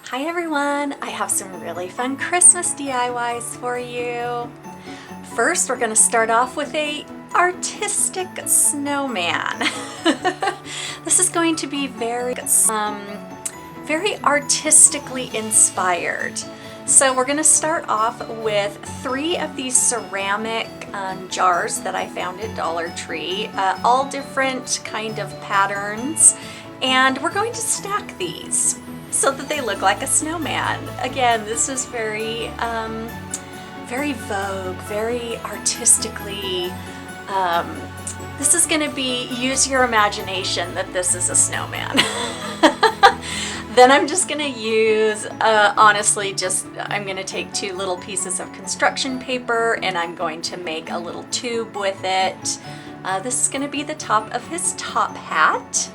Hi everyone, I have some really fun Christmas DIYs for you. First, we're going to start off with a artistic snowman. This is going to be very artistically inspired. So we're going to start off with 3 of these ceramic jars that I found at Dollar Tree, all different kind of patterns, and we're going to stack these so that they look like a snowman. Again, this is very vogue, very artistically. This is going to be use your imagination that this is a snowman. Then I'm just going to use, honestly, I'm going to take 2 little pieces of construction paper and I'm going to make a little tube with it. This is going to be the top of his top hat.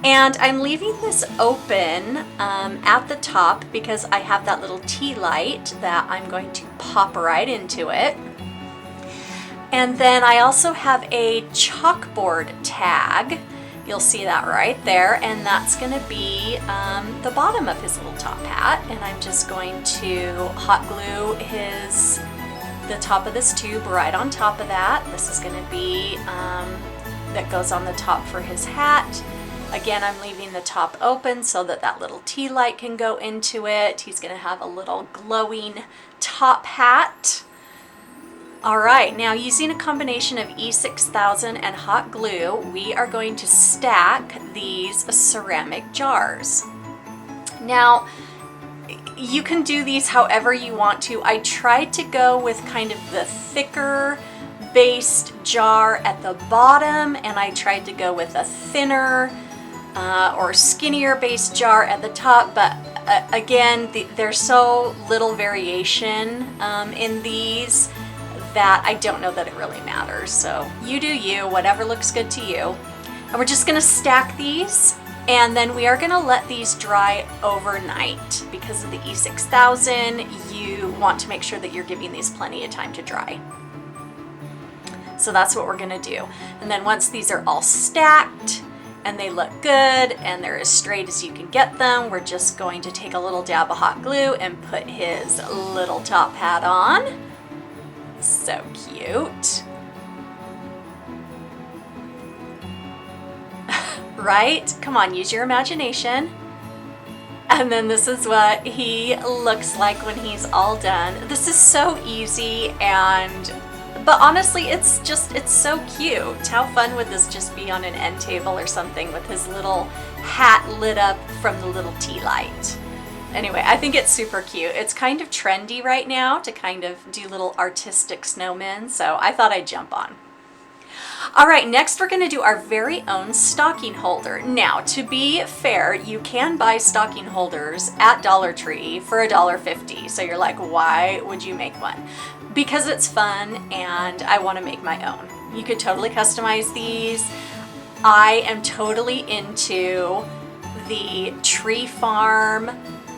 And I'm leaving this open at the top because I have that little tea light that I'm going to pop right into it. And then I also have a chalkboard tag. You'll see that right there, and that's going to be the bottom of his little top hat. And I'm just going to hot glue the top of this tube right on top of that. This is going to be that goes on the top for his hat. Again, I'm leaving the top open so that that little tea light can go into it. He's going to have a little glowing top hat. All right, now using a combination of E6000 and hot glue, we are going to stack these ceramic jars. Now, you can do these however you want to. I tried to go with kind of the thicker based jar at the bottom, and I tried to go with a thinner or skinnier base jar at the top, but again, there's so little variation in these that I don't know that it really matters. So you do you, whatever looks good to you. And we're just gonna stack these, and then we are gonna let these dry overnight. Because of the E6000, you want to make sure that you're giving these plenty of time to dry. So that's what we're gonna do. And then once these are all stacked, and they look good and they're as straight as you can get them, we're just going to take a little dab of hot glue and put his little top hat on. So cute. Right? Come on, use your imagination. And then this is what he looks like when he's all done. This is so easy, but honestly, it's so cute. How fun would this just be on an end table or something with his little hat lit up from the little tea light? Anyway, I think it's super cute. It's kind of trendy right now to kind of do little artistic snowmen, so I thought I'd jump on. All right, next we're going to do our very own stocking holder. Now, to be fair, you can buy stocking holders at Dollar Tree for $1.50. So you're like, why would you make one? Because it's fun and I want to make my own. You could totally customize these. I am totally into the tree farm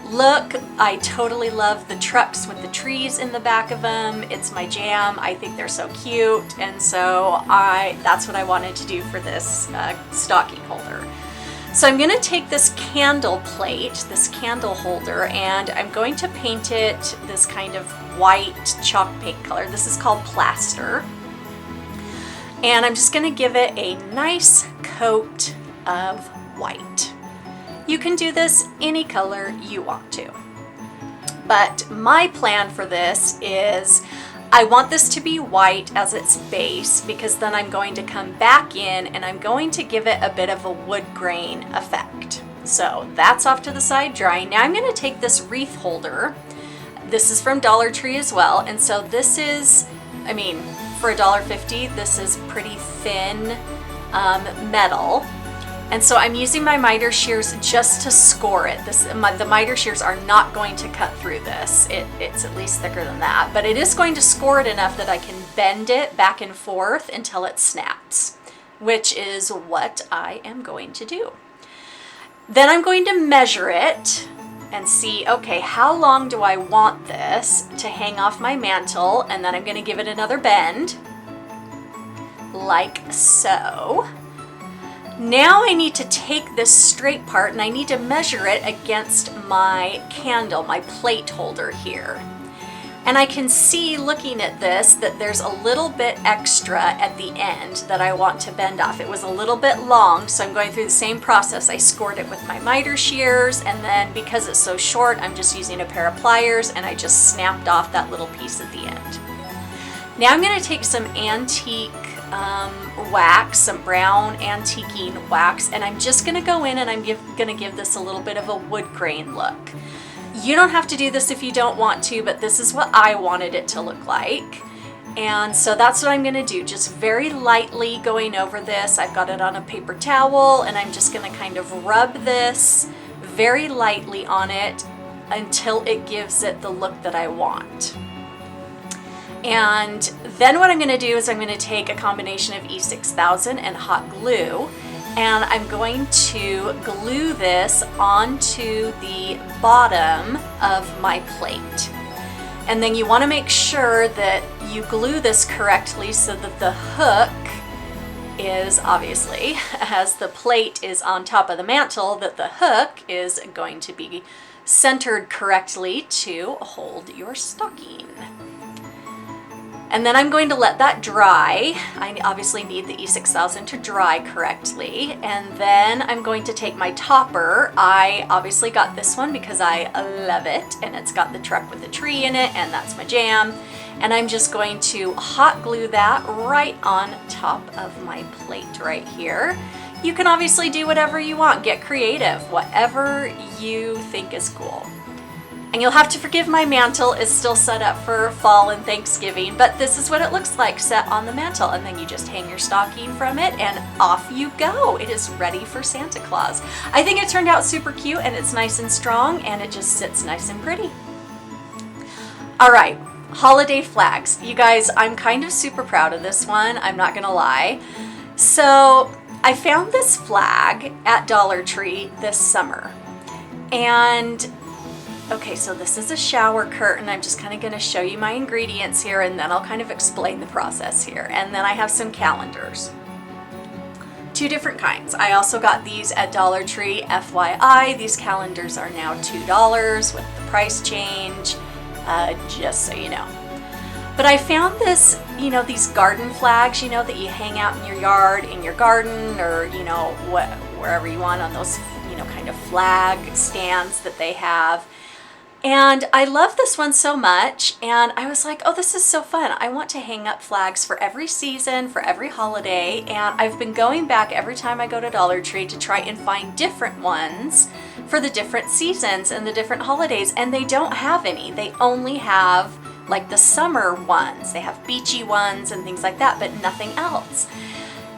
look. I totally love the trucks with the trees in the back of them. It's my jam. I think they're so cute, and so that's what I wanted to do for this stocking holder. So I'm going to take this candle plate, this candle holder, and I'm going to paint it this kind of white chalk paint color. This is called plaster. And I'm just going to give it a nice coat of white. You can do this any color you want to. But my plan for this is I want this to be white as its base, because then I'm going to come back in and I'm going to give it a bit of a wood grain effect. So that's off to the side drying. Now I'm going to take this wreath holder. This is from Dollar Tree as well. And so this is, I mean, for $1.50, this is pretty thin metal. And so I'm using my miter shears just to score it. The miter shears are not going to cut through this. It's at least thicker than that, but it is going to score it enough that I can bend it back and forth until it snaps, which is what I am going to do. Then I'm going to measure it and see, okay, how long do I want this to hang off my mantle? And then I'm going to give it another bend, like so. Now I need to take this straight part and I need to measure it against my candle, my plate holder here. And I can see looking at this that there's a little bit extra at the end that I want to bend off. It was a little bit long, so I'm going through the same process. I scored it with my miter shears, and then because it's so short, I'm just using a pair of pliers and I just snapped off that little piece at the end. Now I'm going to take some antique wax, some brown antiquing wax, and I'm just going to go in and I'm going to give this a little bit of a wood grain look. You don't have to do this if you don't want to, but this is what I wanted it to look like. And so that's what I'm going to do, just very lightly going over this. I've got it on a paper towel and I'm just going to kind of rub this very lightly on it until it gives it the look that I want. And then what I'm going to do is I'm going to take a combination of E6000 and hot glue, and I'm going to glue this onto the bottom of my plate. And then you want to make sure that you glue this correctly so that the hook is obviously, as the plate is on top of the mantle, that the hook is going to be centered correctly to hold your stocking. And then I'm going to let that dry. I obviously need the E6000 to dry correctly. And then I'm going to take my topper. I obviously got this one because I love it, and it's got the truck with the tree in it, and that's my jam. And I'm just going to hot glue that right on top of my plate right here. You can obviously do whatever you want, get creative, whatever you think is cool. And you'll have to forgive my mantle is still set up for fall and Thanksgiving, but this is what it looks like set on the mantle. And then you just hang your stocking from it and off you go. It is ready for Santa Claus. I think it turned out super cute and it's nice and strong and it just sits nice and pretty. All right, holiday flags. You guys, I'm kind of super proud of this one. I'm not gonna lie. So I found this flag at Dollar Tree this summer. And okay, so this is a shower curtain. I'm just kind of going to show you my ingredients here and then I'll kind of explain the process here. And then I have some calendars. Two different kinds. I also got these at Dollar Tree. FYI, these calendars are now $2 with the price change, just so you know. But I found this, these garden flags, that you hang out in your yard, in your garden, or, wherever you want on those, kind of flag stands that they have. And I love this one so much, and I was like, oh, this is so fun. I want to hang up flags for every season, for every holiday, and I've been going back every time I go to Dollar Tree to try and find different ones for the different seasons and the different holidays, and they don't have any. They only have like the summer ones. They have beachy ones and things like that, but nothing else.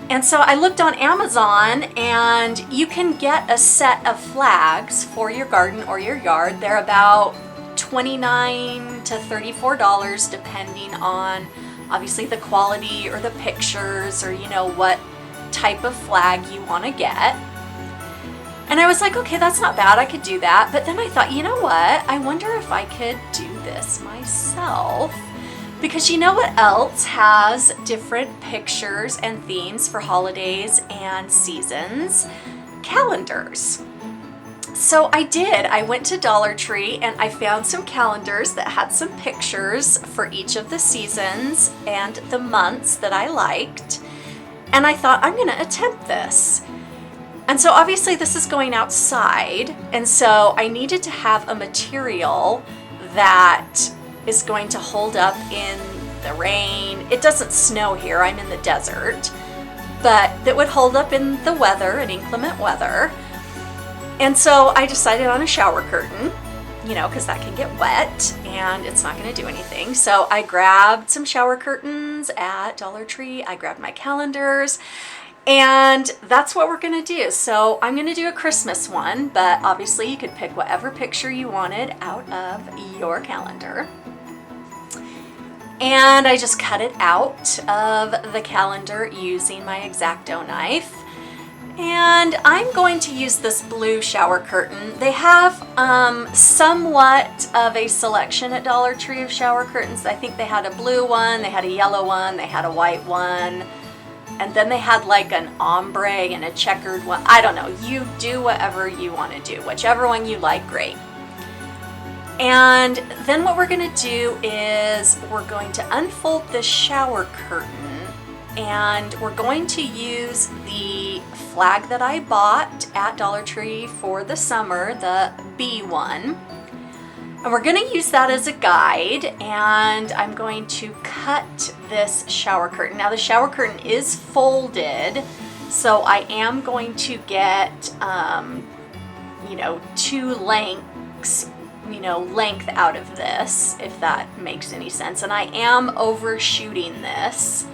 And so I looked on Amazon, and you can get a set of flags for your garden or your yard. They're about $29 to $34 depending on obviously the quality or the pictures or what type of flag you want to get. And I was like, okay, that's not bad. I could do that. But then I thought, you know what? I wonder if I could do this myself. Because you know what else has different pictures and themes for holidays and seasons? Calendars. So I did. I went to Dollar Tree and I found some calendars that had some pictures for each of the seasons and the months that I liked. And I thought, I'm going to attempt this. And so obviously this is going outside. And so I needed to have a material that is going to hold up in the rain. It doesn't snow here, I'm in the desert, but that would hold up in the weather, in inclement weather. And so I decided on a shower curtain, because that can get wet and it's not going to do anything. So I grabbed some shower curtains at Dollar Tree, I grabbed my calendars, and that's what we're going to do. So I'm going to do a Christmas one, but obviously you could pick whatever picture you wanted out of your calendar. And I just cut it out of the calendar using my X-Acto knife. And I'm going to use this blue shower curtain. They have somewhat of a selection at Dollar Tree of shower curtains. I think they had a blue one, they had a yellow one, they had a white one. And then they had like an ombre and a checkered one. I don't know. You do whatever you want to do. Whichever one you like, great. And then what we're going to do is we're going to unfold this shower curtain, and we're going to use the flag that I bought at Dollar Tree for the summer, the B one. And we're going to use that as a guide, and I'm going to cut this shower curtain. Now the shower curtain is folded, so I am going to get, two lengths, length out of this, if that makes any sense. And I am overshooting this.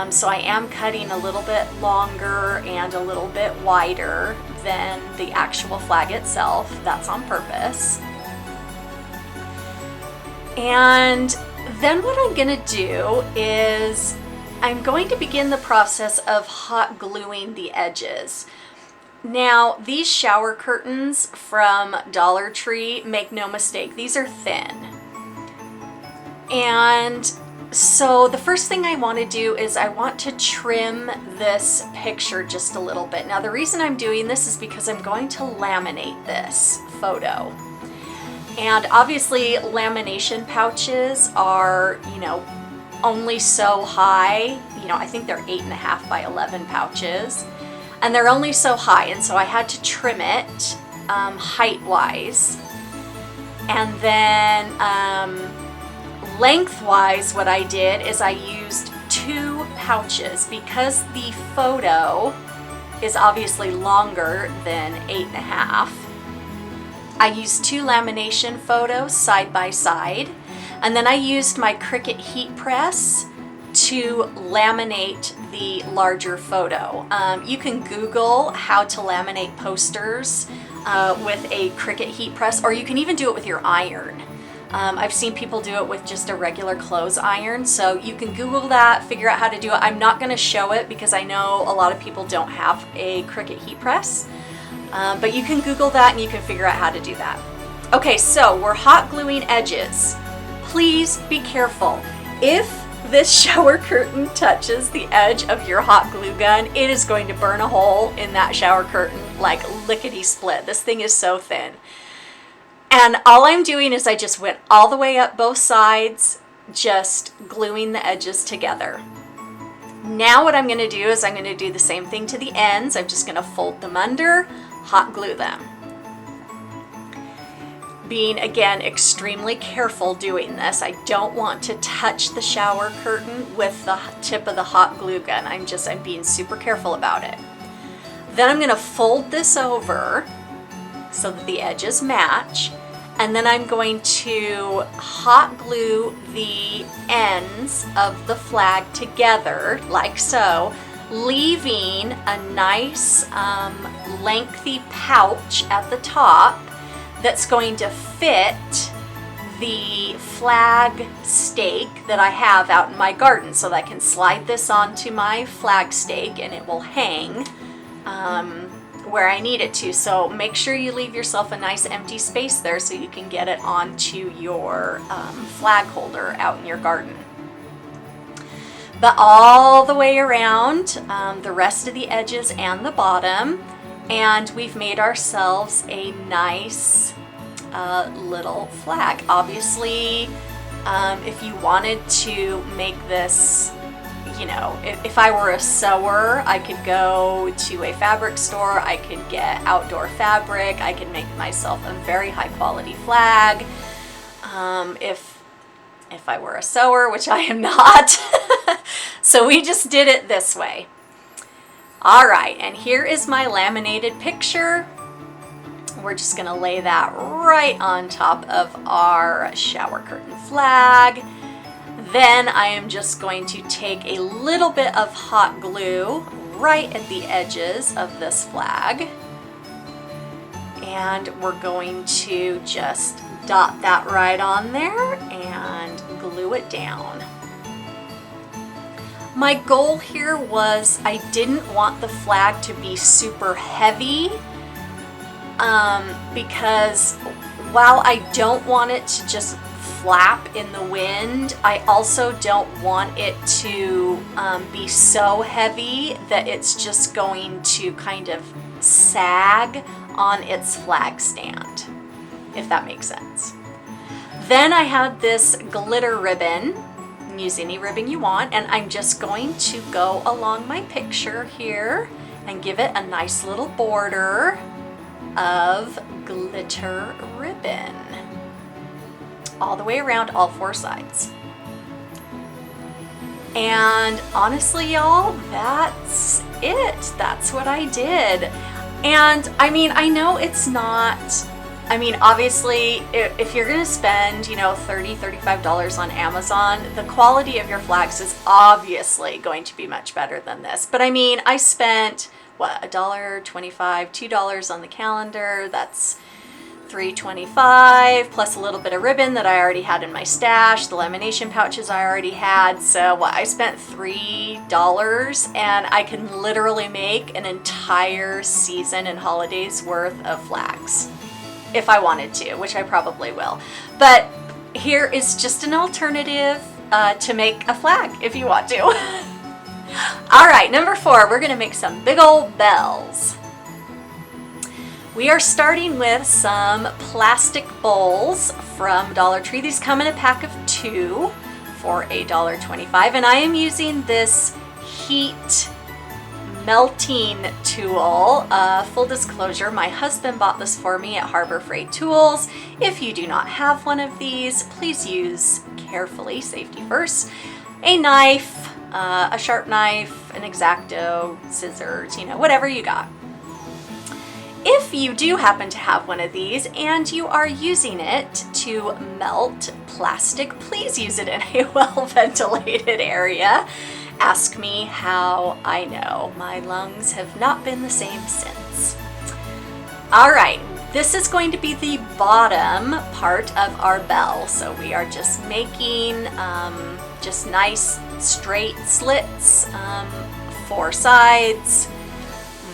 So I am cutting a little bit longer and a little bit wider than the actual flag itself. That's on purpose. And then what I'm going to do is I'm going to begin the process of hot gluing the edges. Now, these shower curtains from Dollar Tree, make no mistake, these are thin. And so the first thing I want to do is I want to trim this picture just a little bit. Now, the reason I'm doing this is because I'm going to laminate this photo. And obviously lamination pouches are, only so high. I think they're 8.5 by 11 pouches. And they're only so high. And so I had to trim it height-wise. And then lengthwise, what I did is I used 2 pouches because the photo is obviously longer than 8.5. I used 2 lamination photos side by side, and then I used my Cricut heat press to laminate the larger photo. You can Google how to laminate posters with a Cricut heat press, or you can even do it with your iron. I've seen people do it with just a regular clothes iron, so you can Google that, figure out how to do it. I'm not going to show it because I know a lot of people don't have a Cricut heat press. But you can Google that and you can figure out how to do that. Okay, so we're hot gluing edges. Please be careful. If this shower curtain touches the edge of your hot glue gun, it is going to burn a hole in that shower curtain like lickety-split. This thing is so thin. And all I'm doing is I just went all the way up both sides, just gluing the edges together. Now what I'm going to do is I'm going to do the same thing to the ends. I'm just going to fold them under, hot glue them. Being, again, extremely careful doing this. I don't want to touch the shower curtain with the tip of the hot glue gun. I'm being super careful about it. Then I'm going to fold this over so that the edges match. And then I'm going to hot glue the ends of the flag together, like so, leaving a nice lengthy pouch at the top that's going to fit the flag stake that I have out in my garden, so that I can slide this onto my flag stake and it will hang where I need it to. So make sure you leave yourself a nice empty space there so you can get it onto your flag holder out in your garden. But all the way around the rest of the edges and the bottom, and we've made ourselves a nice little flag. Obviously, if you wanted to make this, if I were a sewer, I could go to a fabric store, I could get outdoor fabric, I could make myself a very high quality flag. If I were a sewer, which I am not. So we just did it this way. All right, and here is my laminated picture. We're just gonna lay that right on top of our shower curtain flag. Then I am just going to take a little bit of hot glue right at the edges of this flag. And we're going to just dot that right on there and glue it down. My goal here was I didn't want the flag to be super heavy because while I don't want it to just flap in the wind. I also don't want it to be so heavy that it's just going to kind of sag on its flag stand, if that makes sense. Then I had this glitter ribbon. Use any ribbon you want, and I'm just going to go along my picture here and give it a nice little border of glitter ribbon all the way around all four sides. And honestly, y'all, that's it. That's what I did. And I mean, I know it's not, I mean, obviously, if you're gonna spend, you know, $30, $35 on Amazon, the quality of your flags is obviously going to be much better than this. But I mean, I spent, what, $1.25, $2 on the calendar. That's $3.25 plus a little bit of ribbon that I already had in my stash, the lamination pouches I already had. So what, I spent $3 and I can literally make an entire season and holidays worth of flags if I wanted to, which I probably will. But here is just an alternative to make a flag if you want to. All right, number 4, we're gonna make some big old bells. We are starting with some plastic bowls from Dollar Tree. These come in a pack of 2 for $1.25, and I am using this heat melting tool. Full disclosure, my husband bought this for me at Harbor Freight Tools. If you do not have one of these, please use carefully, safety first, a knife, a sharp knife, an X-Acto, scissors, you know, whatever you got. If you do happen to have one of these and you are using it to melt plastic, please use it in a well-ventilated area. Ask me how I know. My lungs have not been the same since. All right, this is going to be the bottom part of our bell. So we are just making just nice straight slits, 4 sides.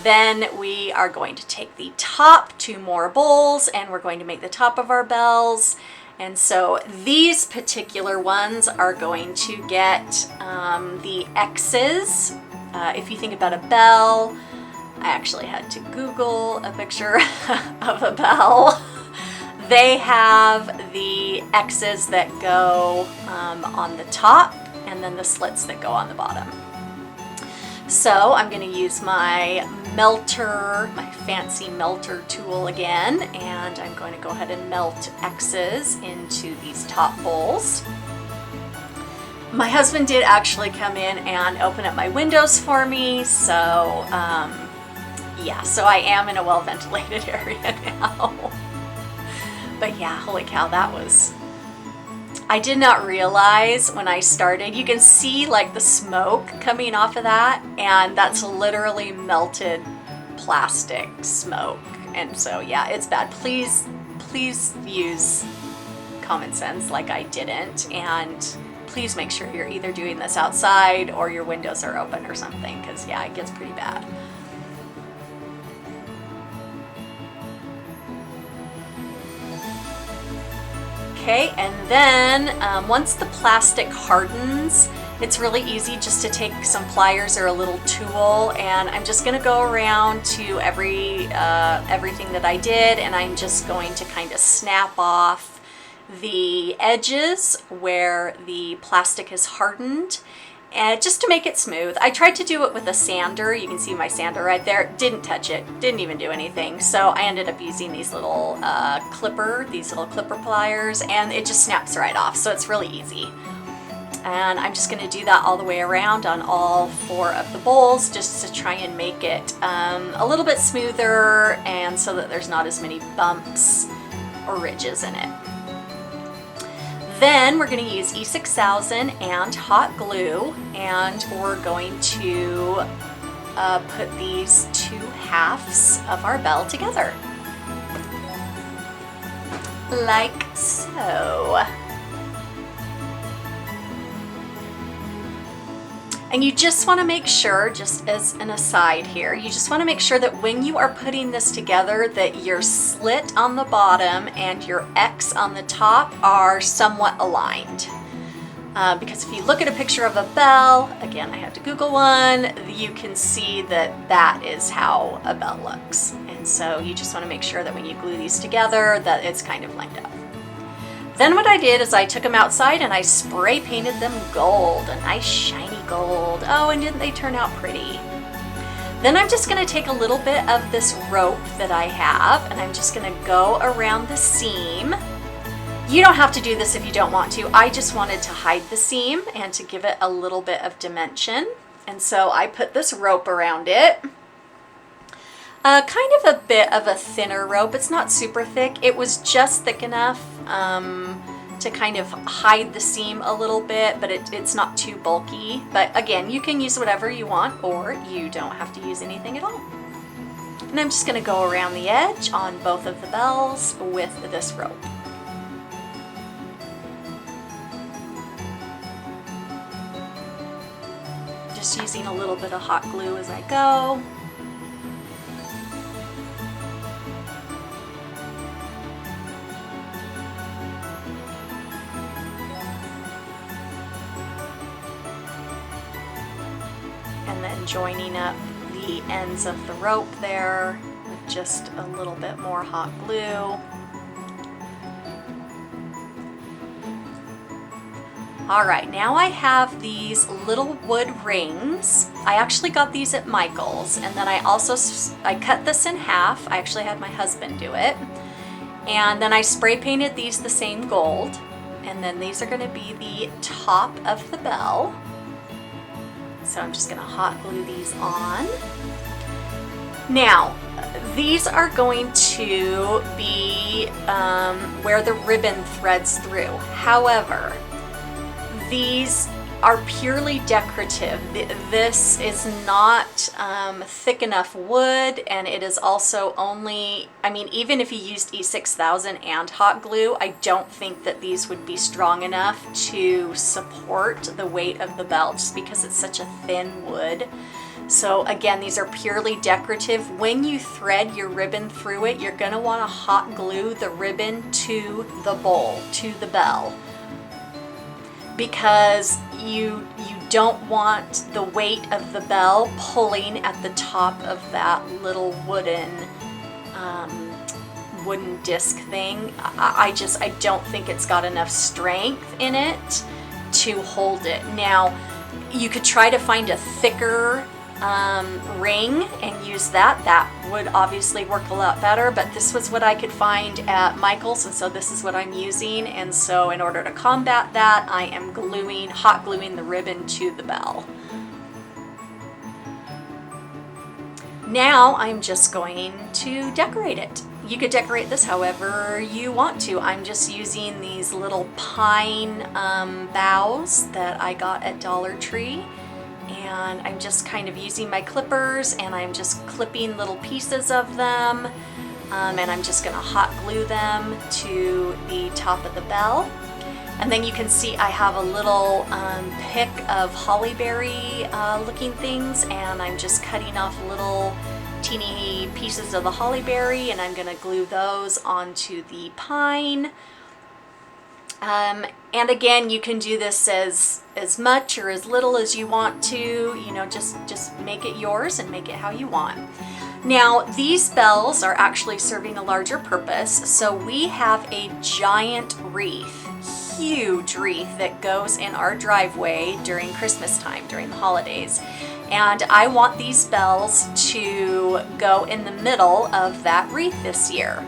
Then we are going to take the top 2 more bowls and we're going to make the top of our bells. And so these particular ones are going to get the X's. If you think about a bell, I actually had to Google a picture of a bell. They have the X's that go on the top and then the slits that go on the bottom. So I'm going to use my melter, my fancy melter tool again, and I'm going to go ahead and melt X's into these top bowls. My husband did actually come in and open up my windows for me, so yeah, so I am in a well-ventilated area now. But yeah, holy cow, that was... I did not realize when I started, you can see like the smoke coming off of that, and that's literally melted plastic smoke. And so yeah, it's bad. Please use common sense like I didn't, and please make sure you're either doing this outside or your windows are open or something, because yeah, it gets pretty bad. Okay, and then once the plastic hardens, it's really easy just to take some pliers or a little tool, and I'm just going to go around to everything that I did, and I'm just going to kind of snap off the edges where the plastic is hardened, and just to make it smooth. I tried to do it with a sander. You can see my sander right there. Didn't touch it, didn't even do anything. So I ended up using these little clipper pliers, and it just snaps right off. So it's really easy. And I'm just gonna do that all the way around on all 4 of the bowls, just to try and make it a little bit smoother, and so that there's not as many bumps or ridges in it. Then we're going to use E6000 and hot glue, and we're going to put these 2 halves of our bell together, like so. And you just want to make sure, just as an aside here, you just want to make sure that when you are putting this together that your slit on the bottom and your X on the top are somewhat aligned. Because if you look at a picture of a bell, again, I had to Google one, you can see that that is how a bell looks. And so you just want to make sure that when you glue these together that it's kind of lined up. Then what I did is I took them outside and I spray painted them gold, a nice shiny gold. Oh, and didn't they turn out pretty? Then I'm just going to take a little bit of this rope that I have and I'm just going to go around the seam. You don't have to do this if you don't want to. I just wanted to hide the seam and to give it a little bit of dimension. And so I put this rope around it. Kind of a bit of a thinner rope. It's not super thick. It was just thick enough to kind of hide the seam a little bit, but it's not too bulky. But again, you can use whatever you want or you don't have to use anything at all. And I'm just going to go around the edge on both of the bells with this rope. Just using a little bit of hot glue as I go. And then joining up the ends of the rope there with just a little bit more hot glue. All right, now I have these little wood rings. I actually got these at Michael's, and then I cut this in half. I actually had my husband do it. And then I spray painted these the same gold. And then these are gonna be the top of the bell. So I'm just gonna hot glue these on. Now, these are going to be where the ribbon threads through. However, these are purely decorative. This is not thick enough wood, and it is also only, I mean, even if you used E6000 and hot glue, I don't think that these would be strong enough to support the weight of the bell just because it's such a thin wood. So again, these are purely decorative. When you thread your ribbon through it, you're gonna wanna hot glue the ribbon to the bowl, to the bell, because you don't want the weight of the bell pulling at the top of that little wooden disc thing. I don't think it's got enough strength in it to hold it. Now, you could try to find a thicker ring and use that. That would obviously work a lot better, but this was what I could find at Michael's, and so this is what I'm using. And so in order to combat that, I am hot gluing the ribbon to the bell. Now I'm just going to decorate it. You could decorate this however you want to. I'm just using these little pine boughs that I got at Dollar Tree. And I'm just kind of using my clippers and I'm just clipping little pieces of them. And I'm just gonna hot glue them to the top of the bell. And then you can see I have a little pick of hollyberry looking things, and I'm just cutting off little teeny pieces of the hollyberry, and I'm gonna glue those onto the pine. And again, you can do this as much or as little as you want to, you know, just make it yours and make it how you want. Now, these bells are actually serving a larger purpose. So we have a giant wreath, huge wreath that goes in our driveway during Christmas time, during the holidays. And I want these bells to go in the middle of that wreath this year.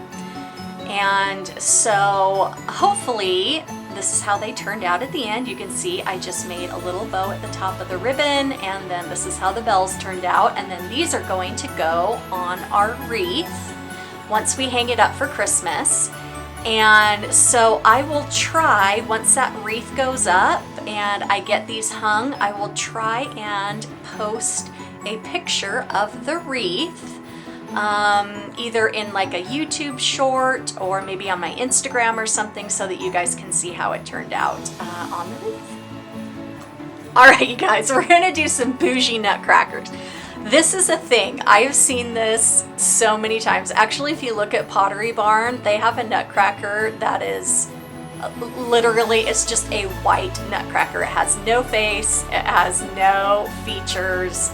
And so hopefully this is how they turned out at the end. You can see I just made a little bow at the top of the ribbon, and then this is how the bells turned out. And then these are going to go on our wreath once we hang it up for Christmas. And so I will try, once that wreath goes up and I get these hung, I will try and post a picture of the wreath, either in like a YouTube short or maybe on my Instagram or something, so that you guys can see how it turned out on the wreath. All right, you guys, we're gonna do some bougie nutcrackers. This is a thing. I have seen this so many times. Actually, if you look at Pottery Barn, they have a nutcracker that is literally, it's just a white nutcracker. It has no face, it has no features.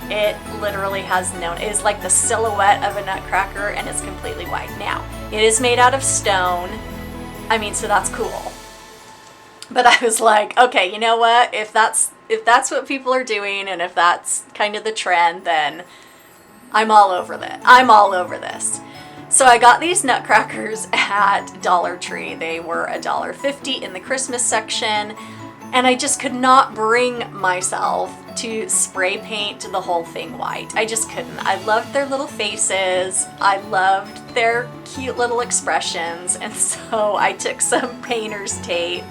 It literally has no, it is like the silhouette of a nutcracker, and it's completely white. Now, it is made out of stone. I mean, so that's cool. But I was like, okay, you know what? If that's what people are doing, and if that's kind of the trend, then I'm all over that. I'm all over this. So I got these nutcrackers at Dollar Tree. They were $1.50 in the Christmas section, and I just could not bring myself to spray paint the whole thing white. I just couldn't. I loved their little faces. I loved their cute little expressions, and so I took some painter's tape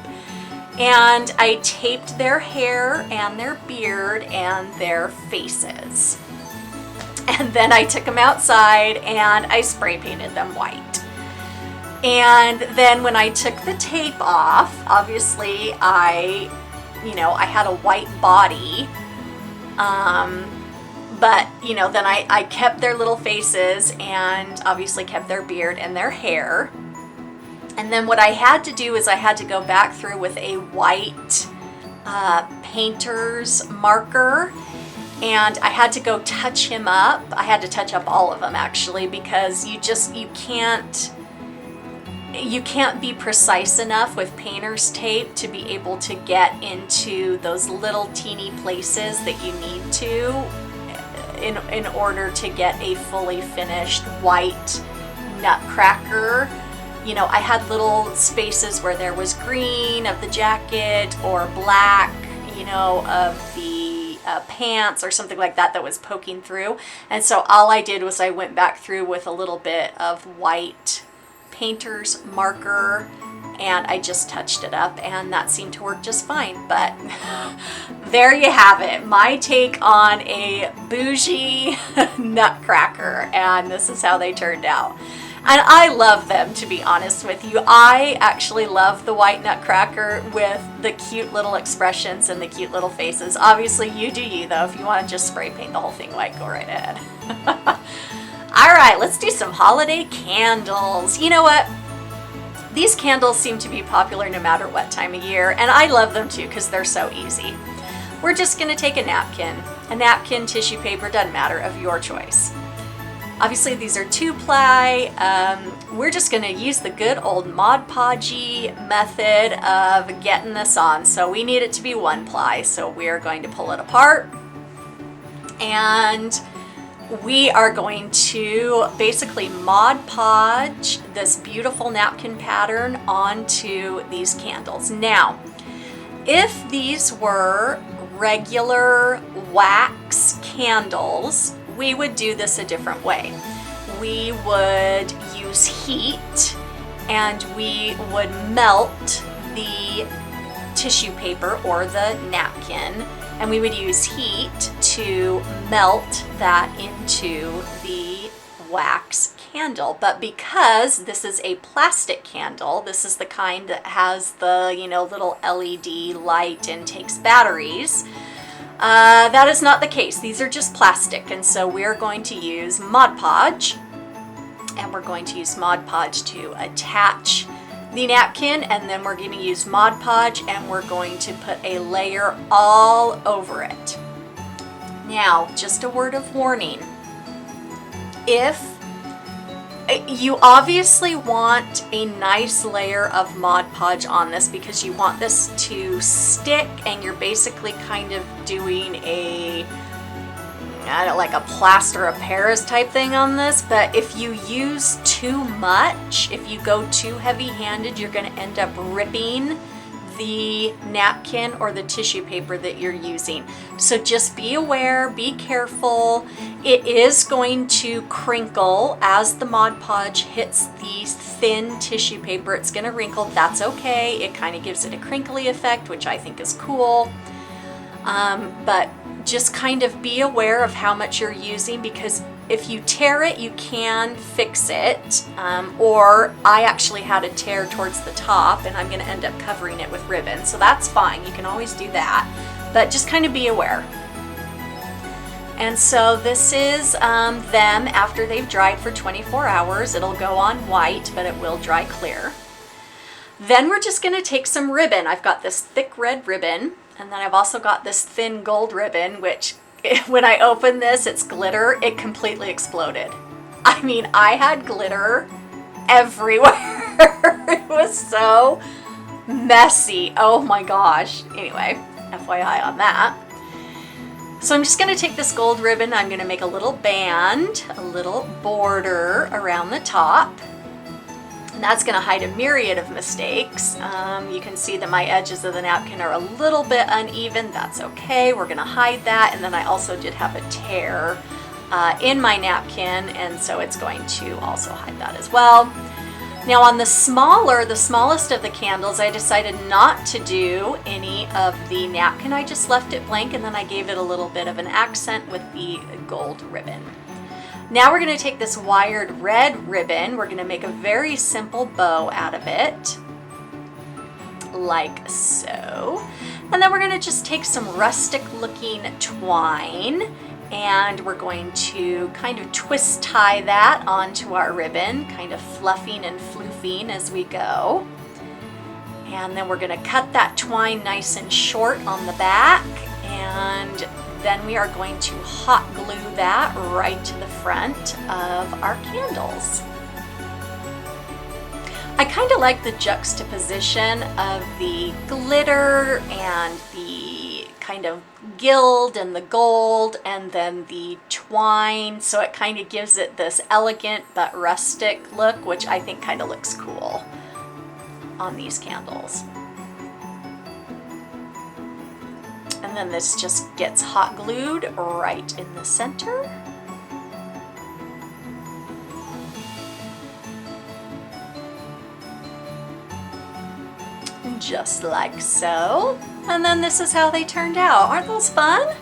and I taped their hair and their beard and their faces. And then I took them outside and I spray painted them white. And then when I took the tape off, obviously I had a white body. But, then I kept their little faces and obviously kept their beard and their hair. And then what I had to do is I had to go back through with a white painter's marker, and I had to go touch him up. I had to touch up all of them, actually, because you can't be precise enough with painter's tape to be able to get into those little teeny places that you need to in order to get a fully finished white nutcracker. I had little spaces where there was green of the jacket or black, of the pants or something like that was poking through. And so all I did was I went back through with a little bit of white painter's marker, and I just touched it up, and that seemed to work just fine. But there you have it, my take on a bougie nutcracker, and this is how they turned out. And I love them, to be honest with you. I actually love the white nutcracker with the cute little expressions and the cute little faces. Obviously, you do you, though. If you want to just spray paint the whole thing white, go right ahead. All right, let's do some holiday candles. You know what? These candles seem to be popular no matter what time of year, and I love them too because they're so easy. We're just going to take a napkin, tissue paper, doesn't matter, of your choice. Obviously, these are 2-ply. We're just going to use the good old Mod Podge method of getting this on. So we need it to be 1-ply. So we're going to pull it apart, and we are going to basically Mod Podge this beautiful napkin pattern onto these candles. Now, if these were regular wax candles, we would do this a different way. We would use heat, and we would melt the tissue paper or the napkin, and we would use heat to melt that into the wax candle. But because this is a plastic candle, this is the kind that has the little LED light and takes batteries, that is not the case. These are just plastic, and so we're going to use Mod Podge, and we're going to use Mod Podge to attach the napkin, and then we're going to use Mod Podge, and we're going to put a layer all over it. Now, just a word of warning. If you obviously want a nice layer of Mod Podge on this because you want this to stick, and you're basically kind of doing like a plaster of Paris type thing on this. But if you use too much, if you go too heavy-handed, you're going to end up ripping the napkin or the tissue paper that you're using. So just be aware, be careful. It is going to crinkle as the Mod Podge hits the thin tissue paper. It's going to wrinkle. That's okay. It kind of gives it a crinkly effect, which I think is cool. But just kind of be aware of how much you're using, because if you tear it, you can fix it, or I actually had a tear towards the top, and I'm going to end up covering it with ribbon, so that's fine. You can always do that. but just kind of be aware. And so this is them after they've dried for 24 hours. It'll go on white, but it will dry clear. Then we're just going to take some ribbon. I've got this thick red ribbon, and then I've also got this thin gold ribbon, which when I opened this, it's glitter. It completely exploded. I mean, I had glitter everywhere. It was so messy. Oh my gosh. Anyway, FYI on that. So I'm just going to take this gold ribbon, I'm going to make a little band, a little border around the top. And that's going to hide a myriad of mistakes. You can see that my edges of the napkin are a little bit uneven. That's okay. We're going to hide that. And then I also did have a tear in my napkin, and so it's going to also hide that as well. Now on the smallest of the candles, I decided not to do any of the napkin. I just left it blank, and then I gave it a little bit of an accent with the gold ribbon. Now we're going to take this wired red ribbon. We're going to make a very simple bow out of it, like so. And then we're going to just take some rustic looking twine, and we're going to kind of twist tie that onto our ribbon, kind of fluffing and floofing as we go. And then we're going to cut that twine nice and short on the back, and then we are going to hot glue that right to the front of our candles. I kind of like the juxtaposition of the glitter and the kind of gild and the gold and then the twine, so it kind of gives it this elegant but rustic look, which I think kind of looks cool on these candles. And then this just gets hot glued right in the center. Just like so. And then this is how they turned out. Aren't those fun?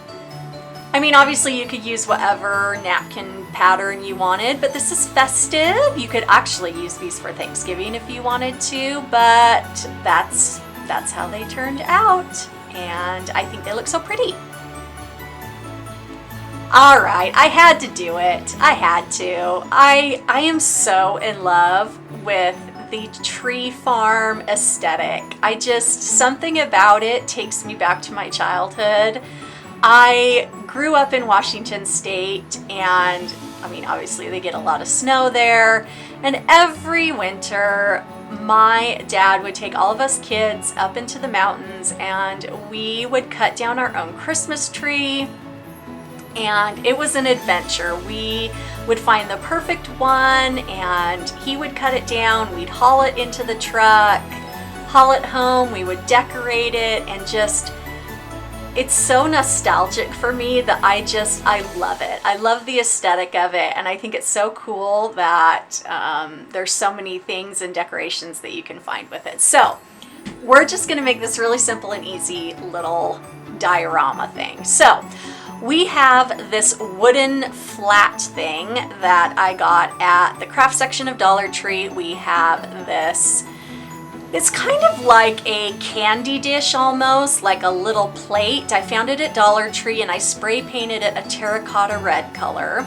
I mean, obviously you could use whatever napkin pattern you wanted, but this is festive. You could actually use these for Thanksgiving if you wanted to, but that's how they turned out. And I think they look so pretty. All right, I had to do it. I had to. I am so in love with the tree farm aesthetic. Something about it takes me back to my childhood. I grew up in Washington State, and I mean, obviously they get a lot of snow there, and every winter my dad would take all of us kids up into the mountains, and we would cut down our own Christmas tree, and it was an adventure. We would find the perfect one, and he would cut it down, we'd haul it into the truck, haul it home, we would decorate it, and just, it's so nostalgic for me that I love it. I love the aesthetic of it, and I think it's so cool that there's so many things and decorations that you can find with it. So we're just gonna make this really simple and easy little diorama thing. So we have this wooden flat thing that I got at the craft section of Dollar Tree. We have this, it's kind of like a candy dish almost, like a little plate. I found it at Dollar Tree, and I spray painted it a terracotta red color.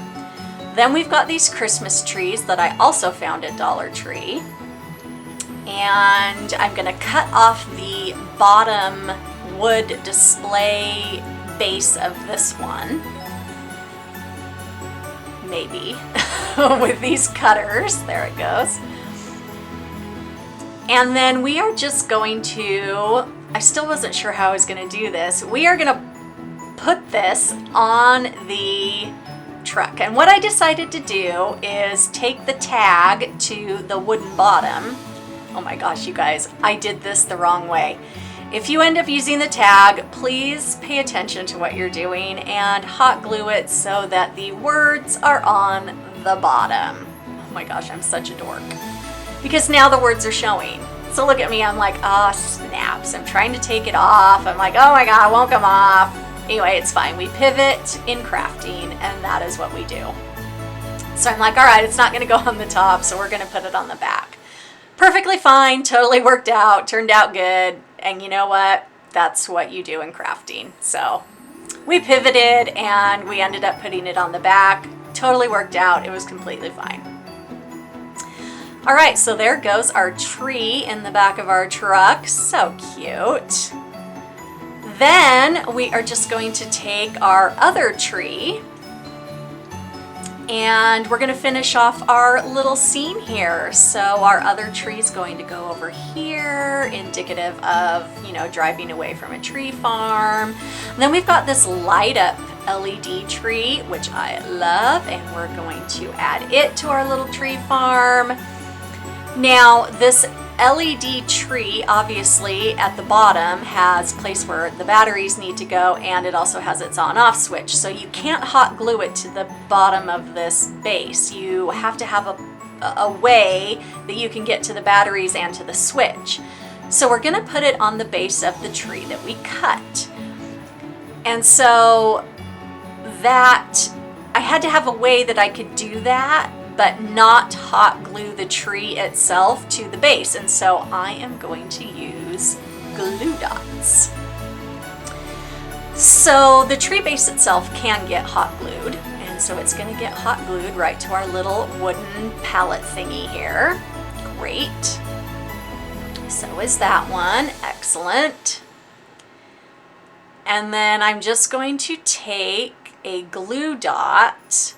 Then we've got these Christmas trees that I also found at Dollar Tree. And I'm gonna cut off the bottom wood display base of this one, maybe, with these cutters. There it goes. And then we are just going to, I still wasn't sure how I was going to do this. We are going to put this on the truck. And what I decided to do is take the tag to the wooden bottom. Oh my gosh, you guys, I did this the wrong way. If you end up using the tag, please pay attention to what you're doing and hot glue it so that the words are on the bottom. Oh my gosh, I'm such a dork. Because now the words are showing. So look at me, I'm like, ah, snaps. I'm trying to take it off. I'm like, oh my God, it won't come off. Anyway, it's fine. We pivot in crafting, and that is what we do. So I'm like, all right, it's not gonna go on the top, so we're gonna put it on the back. Perfectly fine, totally worked out, turned out good. And you know what? that's what you do in crafting. So we pivoted and we ended up putting it on the back. Totally worked out. It was completely fine. All right, so there goes our tree in the back of our truck. So cute. Then we are just going to take our other tree and we're going to finish off our little scene here. So our other tree is going to go over here, indicative of, you know, driving away from a tree farm. And then we've got this light up LED tree, which I love, and we're going to add it to our little tree farm. Now this LED tree, obviously at the bottom has a place where the batteries need to go, and it also has its on off switch. So you can't hot glue it to the bottom of this base. You have to have a way that you can get to the batteries and to the switch. So we're gonna put it on the base of the tree that we cut. And so that, I had to have a way that I could do that, but not hot glue the tree itself to the base. And so I am going to use glue dots. So the tree base itself can get hot glued, and so it's going to get hot glued right to our little wooden pallet thingy here. Great. So is that one. Excellent. And then I'm just going to take a glue dot.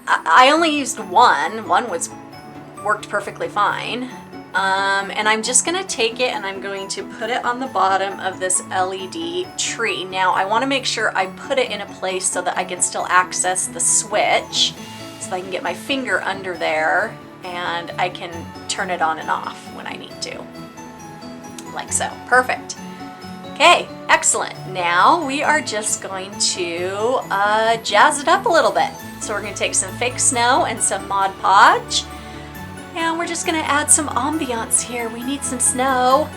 I only used one worked perfectly fine. And I'm just gonna take it and I'm going to put it on the bottom of this LED tree. Now I wanna make sure I put it in a place so that I can still access the switch, so that I can get my finger under there and I can turn it on and off when I need to. Like so, perfect. Okay, excellent. Now we are just going to jazz it up a little bit. So we're going to take some fake snow and some Mod Podge, and we're just going to add some ambiance here. We need some snow.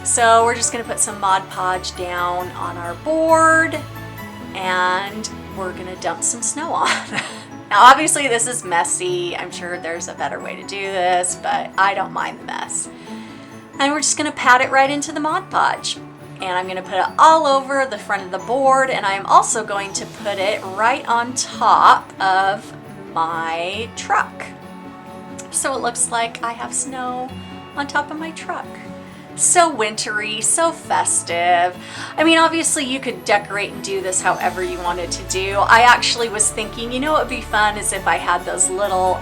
So we're just going to put some Mod Podge down on our board, and we're going to dump some snow on. Now obviously this is messy. I'm sure there's a better way to do this, but I don't mind the mess. And we're just going to pat it right into the Mod Podge. And I'm going to put it all over the front of the board, and I'm also going to put it right on top of my truck. So it looks like I have snow on top of my truck. So wintry, so festive. I mean, obviously you could decorate and do this however you wanted to do. I actually was thinking, you know what would be fun is if I had those little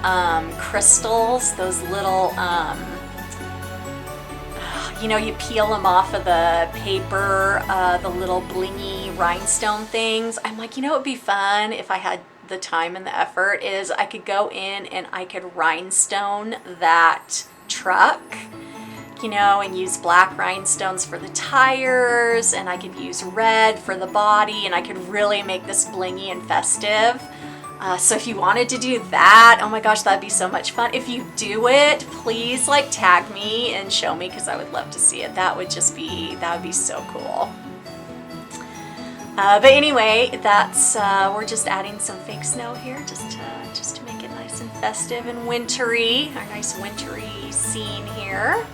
crystals, those little you know, you peel them off of the paper, the little blingy rhinestone things. I'm like, you know what would be fun if I had the time and the effort is I could go in and I could rhinestone that truck, you know, and use black rhinestones for the tires, and I could use red for the body, and I could really make this blingy and festive. So if you wanted to do that, oh my gosh, that'd be so much fun. If you do it, please like tag me and show me, because I would love to see it. That would be so cool. But anyway, that's we're just adding some fake snow here just to make it nice and festive and wintry. Our nice wintry scene here.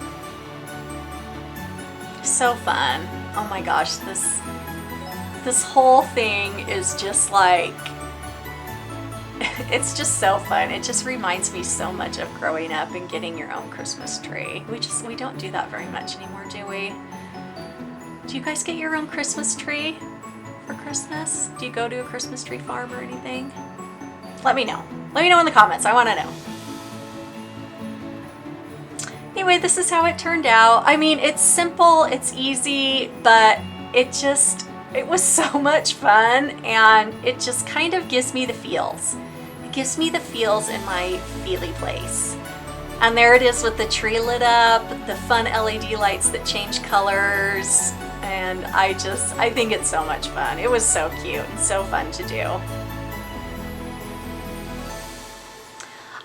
So fun. Oh my gosh, this whole thing is just like, it's just so fun. It just reminds me so much of growing up and getting your own Christmas tree. We don't do that very much anymore, do we? Do you guys get your own Christmas tree for Christmas? Do you go to a Christmas tree farm or anything? Let me know. Let me know in the comments. I want to know. Anyway, this is how it turned out. I mean, it's simple, it's easy, but it was so much fun, and it just kind of gives me the feels. It gives me the feels in my feely place. And there it is with the tree lit up, the fun LED lights that change colors, and I think it's so much fun. It was so cute and so fun to do.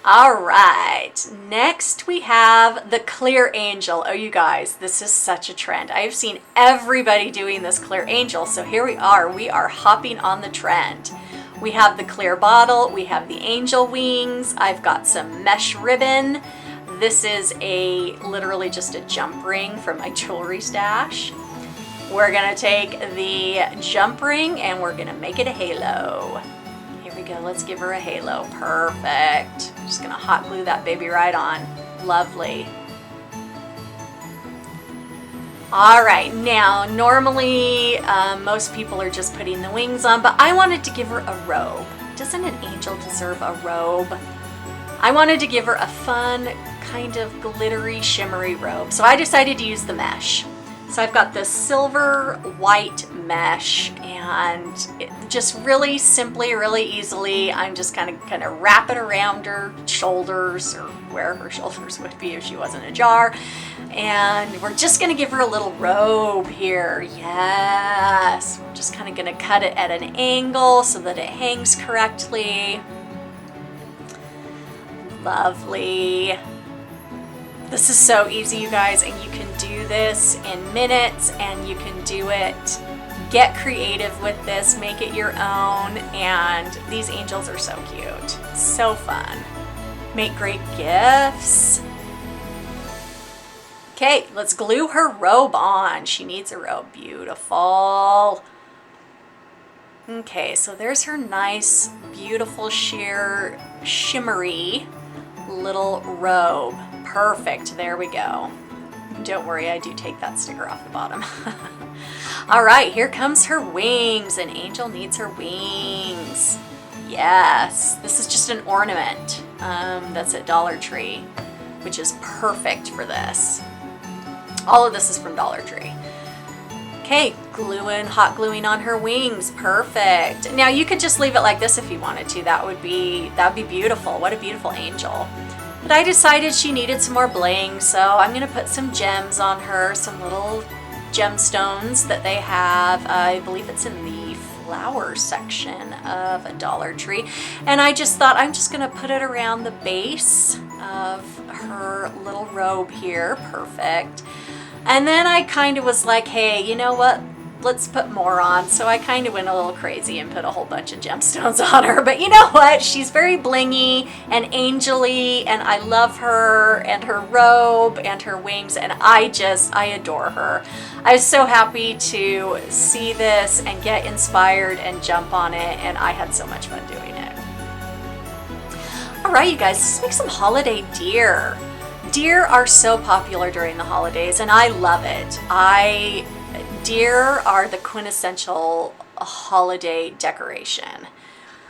All right, next we have the clear angel. Oh, you guys, this is such a trend. I have seen everybody doing this clear angel, so here we are hopping on the trend. We have the clear bottle, we have the angel wings, I've got some mesh ribbon. This is literally just a jump ring from my jewelry stash. we're gonna take the jump ring and we're gonna make it a halo. Here we go, let's give her a halo. Perfect. Just gonna hot glue that baby right on. Lovely. All right, now normally most people are just putting the wings on, but I wanted to give her a robe. Doesn't an angel deserve a robe? I wanted to give her a fun, kind of glittery, shimmery robe. So I decided to use the mesh. So I've got this silver white mesh, and just really simply, really easily, I'm just kind of wrap it around her shoulders, or where her shoulders would be if she wasn't a jar. And we're just gonna give her a little robe here. Yes, we're just kind of gonna cut it at an angle so that it hangs correctly. Lovely. This is so easy, you guys, and you can do this in minutes, and you can do it. Get creative with this, make it your own, and these angels are so cute. So fun. Make great gifts. Okay, let's glue her robe on. She needs a robe. Beautiful. Okay, so there's her nice, beautiful, sheer, shimmery little robe. Perfect. There we go. Don't worry, I do take that sticker off the bottom. All right, here comes her wings. An angel needs her wings. Yes, this is just an ornament that's at Dollar Tree, which is perfect for this. All of this is from Dollar Tree. Okay, hot gluing on her wings. Perfect. Now you could just leave it like this if you wanted to. That would be beautiful. What a beautiful angel. But I decided she needed some more bling, so I'm gonna put some gems on her, some little gemstones that they have. I believe it's in the flower section of a Dollar Tree. And I just thought I'm just gonna put it around the base of her little robe here. Perfect. And then I kind of was like, hey, you know what? Let's put more on. So I kind of went a little crazy and put a whole bunch of gemstones on her. But you know what? She's very blingy and angelly, and I love her and her robe and her wings, and I adore her. I was so happy to see this and get inspired and jump on it, and I had so much fun doing it. All right, you guys, let's make some holiday deer. Deer are so popular during the holidays, and I love it. Deer are the quintessential holiday decoration.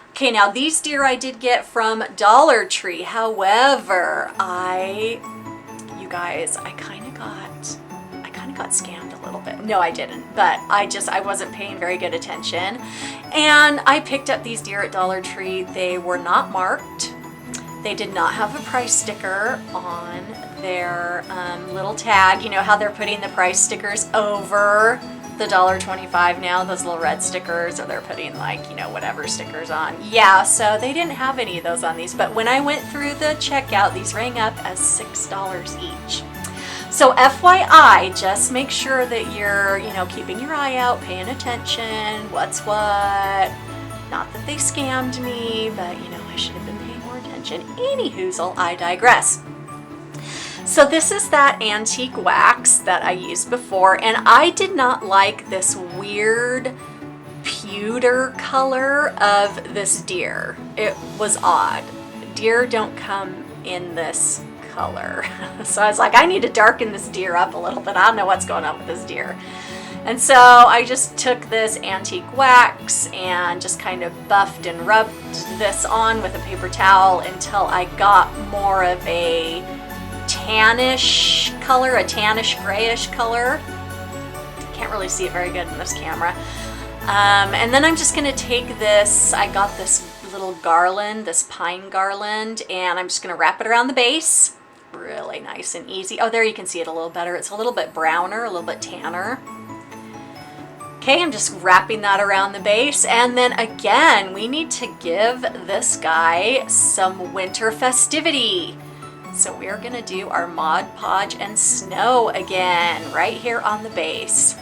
Okay, now these deer I did get from Dollar Tree. However, you guys, I kind of got scammed a little bit. No, I didn't, but I wasn't paying very good attention. And I picked up these deer at Dollar Tree. They were not marked. They did not have a price sticker on their little tag. You know how they're putting the price stickers over the $1.25 now, those little red stickers, or they're putting like, you know, whatever stickers on. Yeah, so they didn't have any of those on these, but when I went through the checkout, these rang up as $6 each. So FYI, just make sure that you're, you know, keeping your eye out, paying attention, what's what. Not that they scammed me, but you know, I should have been paying more attention. Any hoozle, I digress. So this is that antique wax that I used before, and I did not like this weird pewter color of this deer. It was odd. Deer don't come in this color. So I was like, I need to darken this deer up a little bit. I don't know what's going on with this deer. And so I just took this antique wax and just kind of buffed and rubbed this on with a paper towel until I got more of a tannish color, a tannish grayish color. Can't really see it very good in this camera. And then I'm just gonna take this, I got this little garland, this pine garland, and I'm just gonna wrap it around the base. Really nice and easy. Oh, there you can see it a little better. It's a little bit browner, a little bit tanner. Okay, I'm just wrapping that around the base, and then again, we need to give this guy some winter festivity. So we're gonna do our Mod Podge and snow again, right here on the base.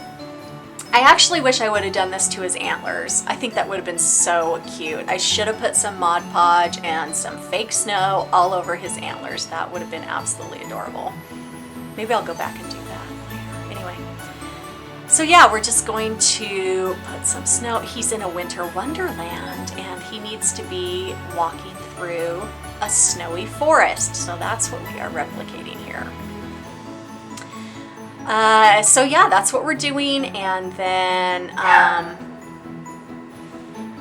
I actually wish I would have done this to his antlers. I think that would have been so cute. I should have put some Mod Podge and some fake snow all over his antlers. That would have been absolutely adorable. Maybe I'll go back and do that later. Anyway. So yeah, we're just going to put some snow. He's in a winter wonderland and he needs to be walking through a snowy forest. So that's what we are replicating here. So yeah, that's what we're doing. And then,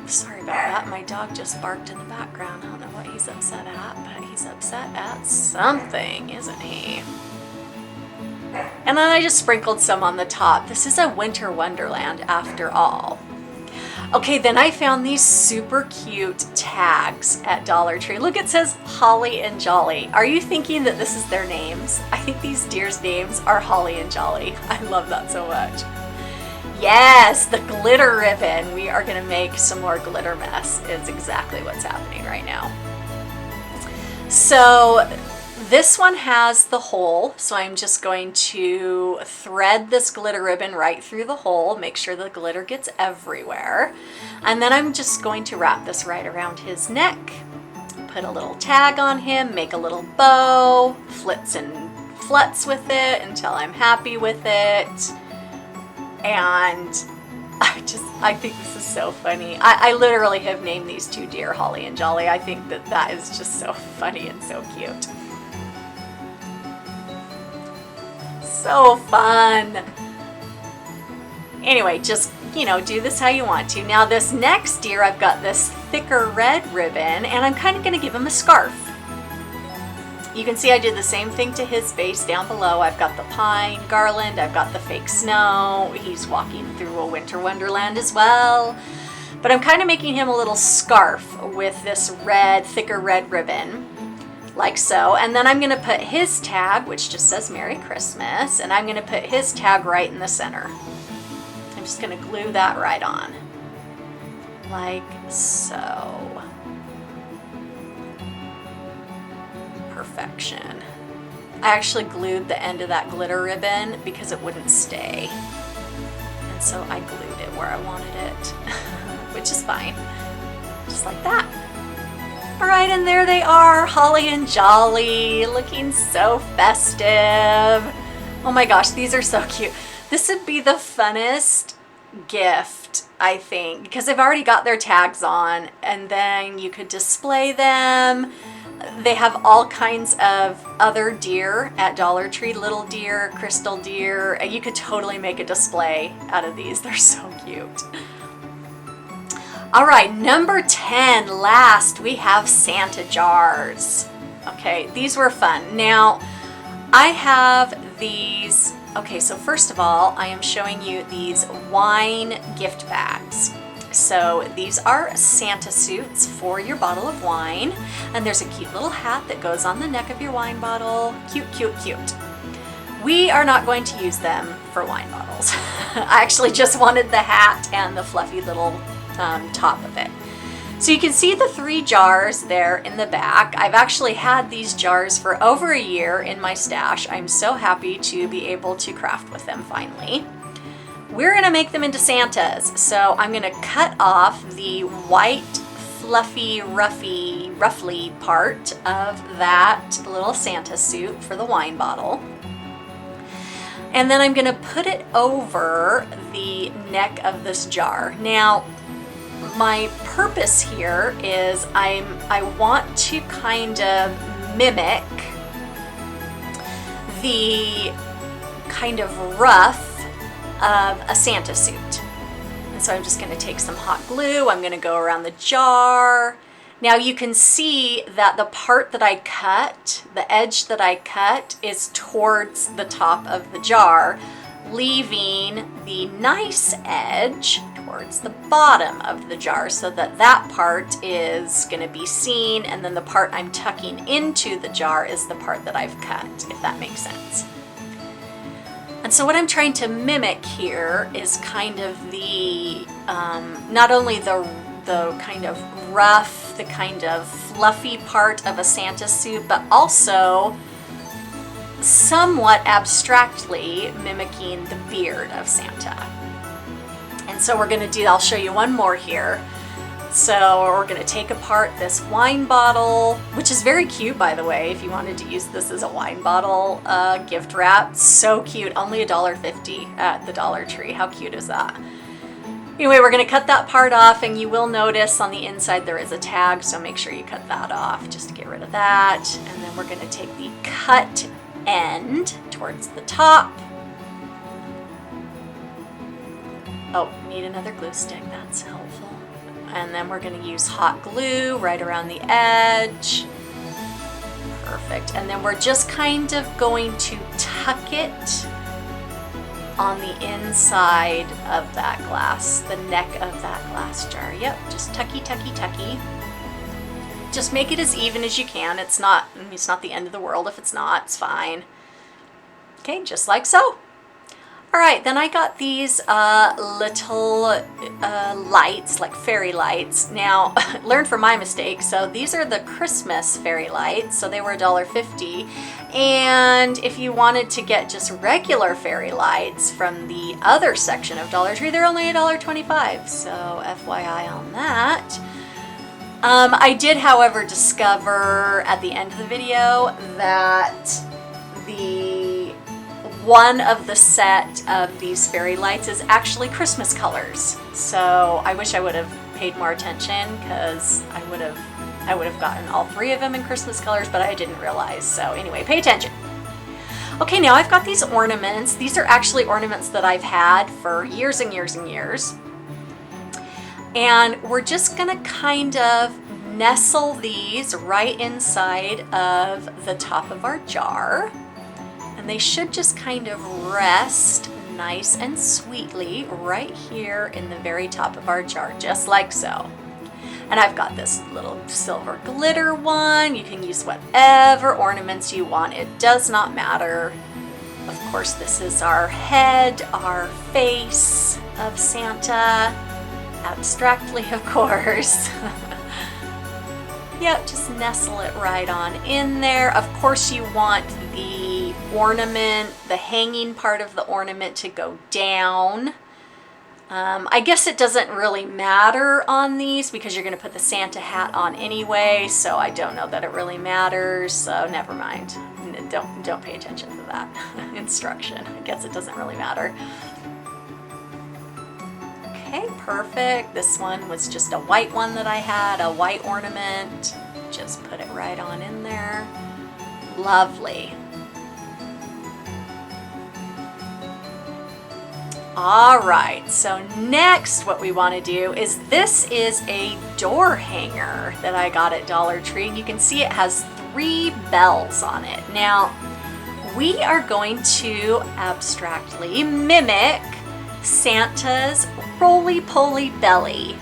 sorry about that. My dog just barked in the background. I don't know what he's upset at, but he's upset at something, isn't he? And then I just sprinkled some on the top. This is a winter wonderland after all. Okay, then I found these super cute tags at Dollar Tree. Look, it says Holly and Jolly. Are you thinking that this is their names? I think these deer's names are Holly and Jolly. I love that so much. Yes, the glitter ribbon. We are gonna make some more glitter mess is exactly what's happening right now. So this one has the hole, so I'm just going to thread this glitter ribbon right through the hole, make sure the glitter gets everywhere. And then I'm just going to wrap this right around his neck, put a little tag on him, make a little bow, flits and fluts with it until I'm happy with it. And I think this is so funny. I literally have named these two deer Holly and Jolly. I think that that is just so funny and so cute. So fun. Anyway, just, you know, do this how you want to. Now this next deer, I've got this thicker red ribbon and I'm kind of going to give him a scarf. You can see I did the same thing to his base down below. I've got the pine garland, I've got the fake snow. He's walking through a winter wonderland as well. But I'm kind of making him a little scarf with this red, thicker red ribbon. Like so, and then I'm going to put his tag, which just says Merry Christmas, and I'm going to put his tag right in the center. I'm just going to glue that right on, like so. Perfection. I actually glued the end of that glitter ribbon because it wouldn't stay, and so I glued it where I wanted it, which is fine, just like that. All right, and there they are, Holly and Jolly, looking so festive. Oh my gosh, these are so cute. This would be the funnest gift, I think, because they've already got their tags on, and then you could display them. They have all kinds of other deer at Dollar Tree, little deer, crystal deer. You could totally make a display out of these. They're so cute. All right, number 10, last, we have Santa jars. Okay, these were fun. Now, I have these, okay, so first of all, I am showing you these wine gift bags. So these are Santa suits for your bottle of wine, and there's a cute little hat that goes on the neck of your wine bottle. Cute, cute, cute. We are not going to use them for wine bottles. I actually just wanted the hat and the fluffy little top of it. So you can see the 3 jars there in the back. I've actually had these jars for over a year in my stash. I'm so happy to be able to craft with them finally. We're gonna make them into Santas. So I'm gonna cut off the white, fluffy, ruffly part of that little Santa suit for the wine bottle. And then I'm gonna put it over the neck of this jar. Now, my purpose here is I want to kind of mimic the kind of ruff of a Santa suit. And so I'm just going to take some hot glue. I'm going to go around the jar. Now you can see that the part that I cut, the edge that I cut, is towards the top of the jar, leaving the nice edge towards the bottom of the jar so that that part is going to be seen, and then the part I'm tucking into the jar is the part that I've cut, if that makes sense. And so what I'm trying to mimic here is kind of the, not only the kind of rough, the kind of fluffy part of a Santa suit, but also somewhat abstractly mimicking the beard of Santa. And so we're gonna do, I'll show you one more here. So we're gonna take apart this wine bottle, which is very cute, by the way, if you wanted to use this as a wine bottle gift wrap. So cute, only $1.50 at the Dollar Tree. How cute is that? Anyway, we're gonna cut that part off, and you will notice on the inside there is a tag, so make sure you cut that off just to get rid of that. And then we're gonna take the cut end towards the top. Oh, need another glue stick, that's helpful. And then we're going to use hot glue right around the edge. Perfect. And then we're just kind of going to tuck it on the inside of that glass, the neck of that glass jar. Yep, just tucky, tucky, tucky. Just make it as even as you can. It's not the end of the world if it's not, it's fine. Okay, just like so. All right, then I got these little lights, like fairy lights. Now, learn from my mistake. So these are the Christmas fairy lights. So they were $1.50. And if you wanted to get just regular fairy lights from the other section of Dollar Tree, they're only $1.25. So FYI on that. I did, however, discover at the end of the video that one of the set of these fairy lights is actually Christmas colors. So I wish I would have paid more attention, because I would have gotten all three of them in Christmas colors, but I didn't realize. So anyway, pay attention. Okay, now I've got these ornaments. These are actually ornaments that I've had for years and years and years. And we're just gonna kind of nestle these right inside of the top of our jar. And they should just kind of rest nice and sweetly right here in the very top of our jar, just like so. And I've got this little silver glitter one. You can use whatever ornaments you want. It does not matter. Of course, this is our head, our face of Santa, abstractly, of course. Yep, just nestle it right on in there. Of course, you want the ornament, the hanging part of the ornament to go down. I guess it doesn't really matter on these because you're going to put the Santa hat on anyway, so I don't know that it really matters, so never mind. Don't pay attention to that instruction. I guess it doesn't really matter. Okay, perfect. This one was just a white one that I had, a white ornament. Just put it right on in there. Lovely. All right, so next what we want to do is, this is a door hanger that I got at Dollar Tree, and you can see it has 3 bells on it. Now, we are going to abstractly mimic Santa's roly-poly belly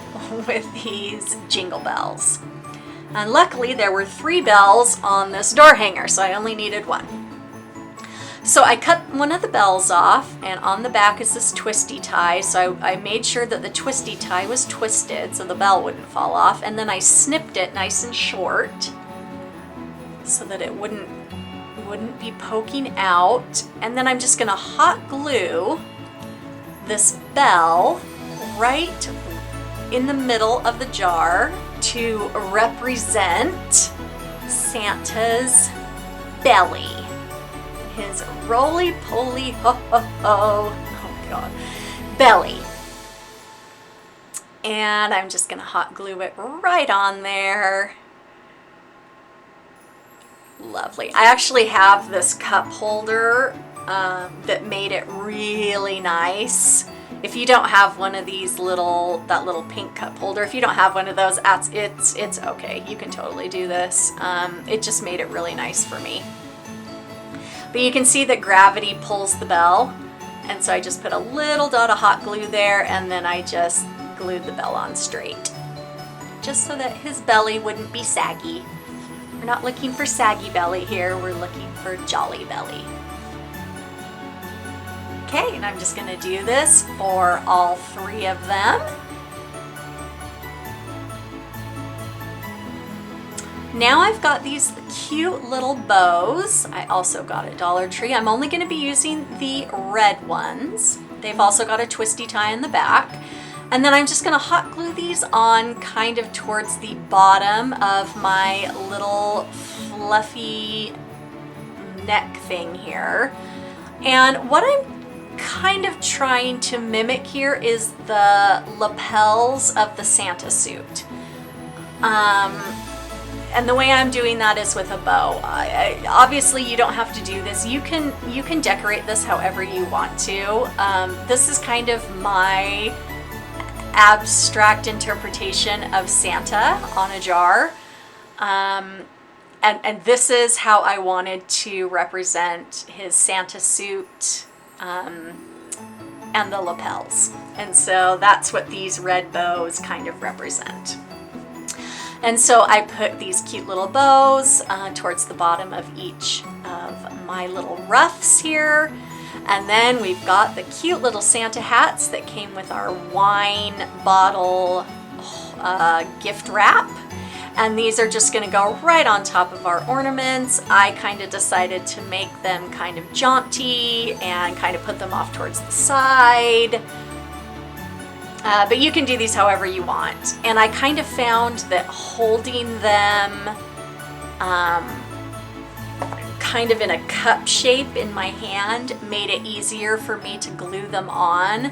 with these jingle bells. And luckily there were 3 bells on this door hanger, so I only needed 1. So I cut one of the bells off, and on the back is this twisty tie. So I made sure that the twisty tie was twisted so the bell wouldn't fall off, and then I snipped it nice and short so that it wouldn't be poking out. And then I'm just gonna hot glue this bell right in the middle of the jar to represent Santa's belly. His roly-poly oh god, belly. And I'm just gonna hot glue it right on there. Lovely. I actually have this cup holder that made it really nice. If you don't have one of these that little pink cup holder, if you don't have one of those, it's okay. You can totally do this. It just made it really nice for me. But you can see that gravity pulls the bell, and so I just put a little dot of hot glue there, and then I just glued the bell on straight, just so that his belly wouldn't be saggy. We're not looking for saggy belly here, we're looking for jolly belly. Okay, and I'm just gonna do this for all 3 of them. Now I've got these cute little bows. I also got at Dollar Tree. I'm only gonna be using the red ones. They've also got a twisty tie in the back. And then I'm just gonna hot glue these on kind of towards the bottom of my little fluffy neck thing here. And what I'm kind of trying to mimic here is the lapels of the Santa suit. And the way I'm doing that is with a bow. Obviously, you don't have to do this. You can decorate this however you want to. This is kind of my abstract interpretation of Santa on a jar. And this is how I wanted to represent his Santa suit and the lapels. And so that's what these red bows kind of represent. And so I put these cute little bows towards the bottom of each of my little ruffs here. And then we've got the cute little Santa hats that came with our wine bottle gift wrap. And these are just gonna go right on top of our ornaments. I kind of decided to make them kind of jaunty and kind of put them off towards the side. But you can do these however you want. And I kind of found that holding them kind of in a cup shape in my hand made it easier for me to glue them on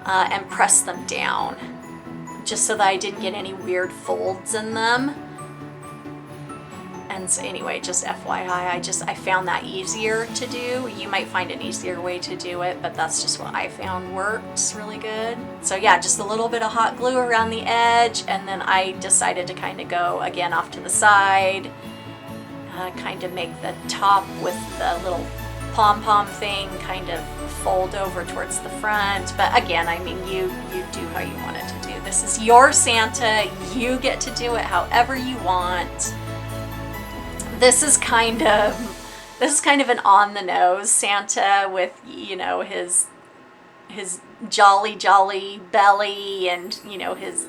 and press them down, just so that I didn't get any weird folds in them. And so anyway, just FYI, I found that easier to do. You might find an easier way to do it, but that's just what I found works really good. So yeah, just a little bit of hot glue around the edge, and then I decided to kind of go again off to the side, kind of make the top with the little pom-pom thing kind of fold over towards the front. But again, I mean, you do how you want it to do. This is your Santa. You get to do it however you want. This is kind of an on-the-nose Santa with, you know, his jolly belly, and, you know, his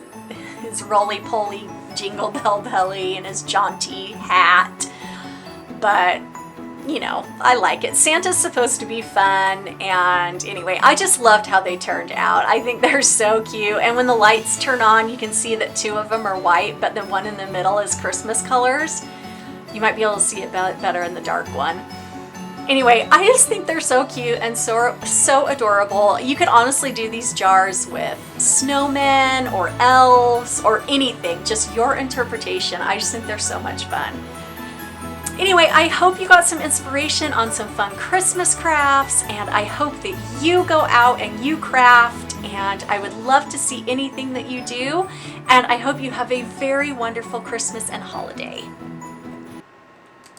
roly-poly jingle bell belly, and his jaunty hat. But, you know, I like it. Santa's supposed to be fun, and anyway, I just loved how they turned out. I think they're so cute, and when the lights turn on, you can see that two of them are white, but the one in the middle is Christmas colors. You might be able to see it better in the dark one. Anyway, I just think they're so cute and so adorable. You could honestly do these jars with snowmen or elves or anything, just your interpretation. I just think they're so much fun. Anyway, I hope you got some inspiration on some fun Christmas crafts, and I hope that you go out and you craft, and I would love to see anything that you do, and I hope you have a very wonderful Christmas and holiday.